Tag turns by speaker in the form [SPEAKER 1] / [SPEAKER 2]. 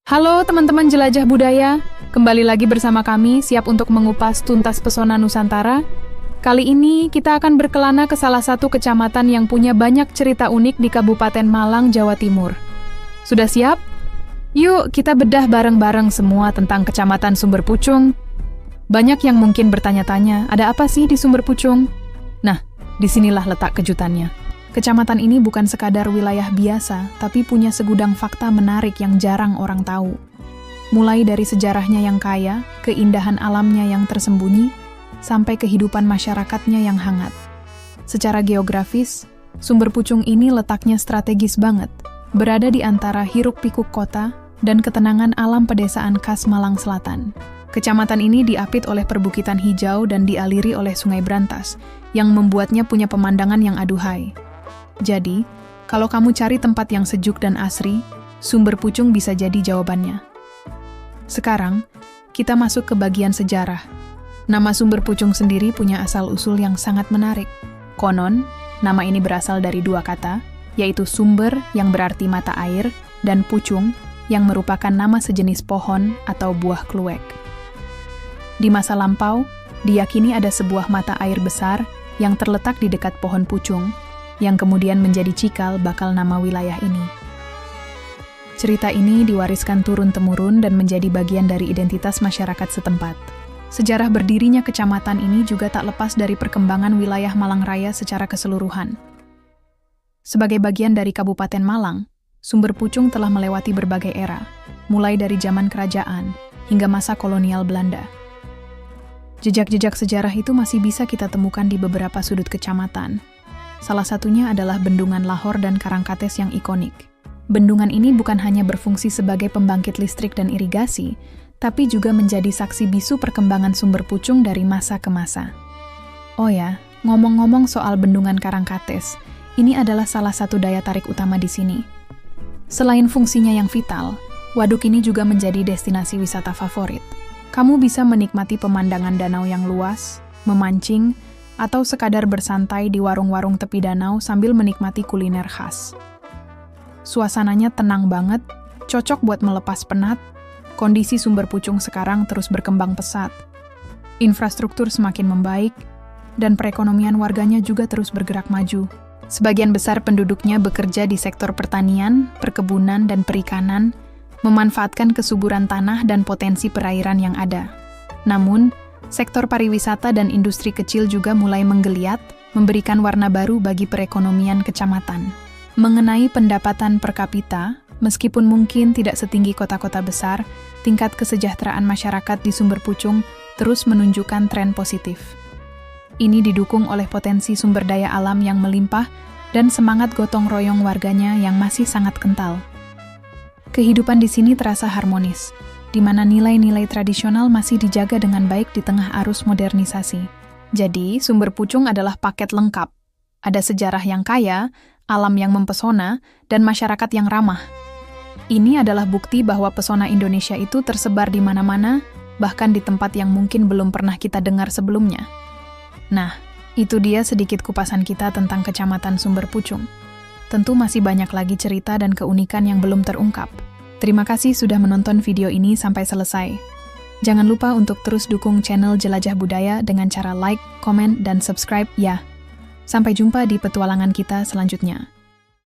[SPEAKER 1] Halo teman-teman jelajah budaya, kembali lagi bersama kami siap untuk mengupas tuntas pesona Nusantara. Kali ini kita akan berkelana ke salah satu kecamatan yang punya banyak cerita unik di Kabupaten Malang, Jawa Timur. Sudah siap? Yuk kita bedah bareng-bareng semua tentang Kecamatan Sumber Pucung. Banyak yang mungkin bertanya-tanya, ada apa sih di Sumber Pucung? Nah, disinilah letak kejutannya. Kecamatan ini bukan sekadar wilayah biasa, tapi punya segudang fakta menarik yang jarang orang tahu. Mulai dari sejarahnya yang kaya, keindahan alamnya yang tersembunyi, sampai kehidupan masyarakatnya yang hangat. Secara geografis, Sumber Pucung ini letaknya strategis banget, berada di antara hiruk-pikuk kota dan ketenangan alam pedesaan khas Malang Selatan. Kecamatan ini diapit oleh perbukitan hijau dan dialiri oleh Sungai Brantas, yang membuatnya punya pemandangan yang aduhai. Jadi, kalau kamu cari tempat yang sejuk dan asri, Sumber Pucung bisa jadi jawabannya. Sekarang, kita masuk ke bagian sejarah. Nama Sumber Pucung sendiri punya asal-usul yang sangat menarik. Konon, nama ini berasal dari dua kata, yaitu sumber yang berarti mata air, dan pucung yang merupakan nama sejenis pohon atau buah kluwek. Di masa lampau, diyakini ada sebuah mata air besar yang terletak di dekat pohon pucung, yang kemudian menjadi cikal bakal nama wilayah ini. Cerita ini diwariskan turun-temurun dan menjadi bagian dari identitas masyarakat setempat. Sejarah berdirinya kecamatan ini juga tak lepas dari perkembangan wilayah Malang Raya secara keseluruhan. Sebagai bagian dari Kabupaten Malang, Sumber Pucung telah melewati berbagai era, mulai dari zaman kerajaan hingga masa kolonial Belanda. Jejak-jejak sejarah itu masih bisa kita temukan di beberapa sudut kecamatan. Salah satunya adalah Bendungan Lahor dan Karangkates yang ikonik. Bendungan ini bukan hanya berfungsi sebagai pembangkit listrik dan irigasi, tapi juga menjadi saksi bisu perkembangan Sumber Pucung dari masa ke masa. Oh ya, ngomong-ngomong soal Bendungan Karangkates, ini adalah salah satu daya tarik utama di sini. Selain fungsinya yang vital, waduk ini juga menjadi destinasi wisata favorit. Kamu bisa menikmati pemandangan danau yang luas, memancing, atau sekadar bersantai di warung-warung tepi danau sambil menikmati kuliner khas. Suasananya tenang banget, cocok buat melepas penat. Kondisi Sumber Pucung sekarang terus berkembang pesat. Infrastruktur semakin membaik, dan perekonomian warganya juga terus bergerak maju. Sebagian besar penduduknya bekerja di sektor pertanian, perkebunan, dan perikanan, memanfaatkan kesuburan tanah dan potensi perairan yang ada. Namun, sektor pariwisata dan industri kecil juga mulai menggeliat, memberikan warna baru bagi perekonomian kecamatan. Mengenai pendapatan per kapita, meskipun mungkin tidak setinggi kota-kota besar, tingkat kesejahteraan masyarakat di Sumber Pucung terus menunjukkan tren positif. Ini didukung oleh potensi sumber daya alam yang melimpah dan semangat gotong royong warganya yang masih sangat kental. Kehidupan di sini terasa harmonis, di mana nilai-nilai tradisional masih dijaga dengan baik di tengah arus modernisasi. Jadi, Sumber Pucung adalah paket lengkap. Ada sejarah yang kaya, alam yang mempesona, dan masyarakat yang ramah. Ini adalah bukti bahwa pesona Indonesia itu tersebar di mana-mana, bahkan di tempat yang mungkin belum pernah kita dengar sebelumnya. Nah, itu dia sedikit kupasan kita tentang Kecamatan Sumber Pucung. Tentu masih banyak lagi cerita dan keunikan yang belum terungkap. Terima kasih sudah menonton video ini sampai selesai. Jangan lupa untuk terus dukung channel Jelajah Budaya dengan cara like, komen, dan subscribe ya. Sampai jumpa di petualangan kita selanjutnya.